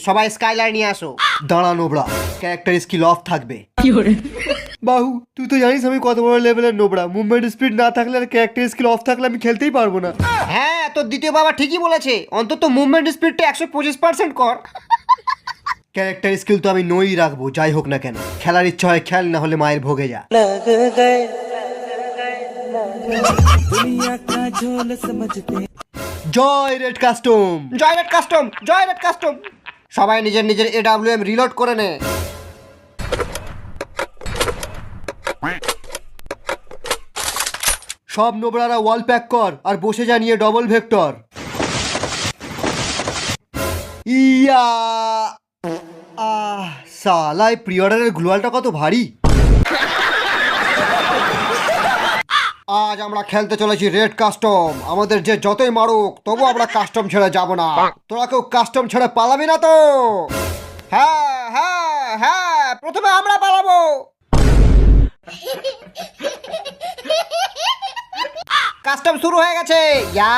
সবাই স্কাইলার নিয়ে আসো। দাঁড়া নোবড়া, ক্যারেক্টার স্কিল অফ থাকবে। বাহু, তুই তো জানিস আমি কত বড় লেভেলের নোবড়া। মুভমেন্ট স্পিড না থাকলে আর ক্যারেক্টার স্কিল অফ থাকলে আমি খেলতেই পারবো না। হ্যাঁ, তোর দ্বিতীয় বাবা ঠিকই বলেছে, অন্তত মুভমেন্ট স্পিডটা 125% কর। ক্যারেক্টার স্কিল তো আমি নই রাখবো, যাই হোক না কেন। খেলার ইচ্ছা হয় খেল, না হলে মায়ের ভোগে যা। জয় রেড কাস্টম, জয় রেড কাস্টম, জয় রেড কাস্টম। সবাই নিজের নিজের AWM রিলোড করে নে। সব নোবরারা ওয়াল প্যাক কর আর বসে যা নিয়ে ডবল ভেক্টর। ইয়া সালাই প্রি অর্ডারের গ্লোয়ালটা কত ভারী। আজ আমরা খেলতে চলেছি রেড কাস্টম। আমাদের যে যতই মারুক তবু আমরা কাস্টম ছেড়ে যাব না। তোরা কেউ কাস্টম ছেড়ে পালাবি না তো? হ্যাঁ হ্যাঁ হ্যাঁ, প্রথমে আমরা পালাবো। কাস্টম শুরু হয়ে গেছে। ইয়া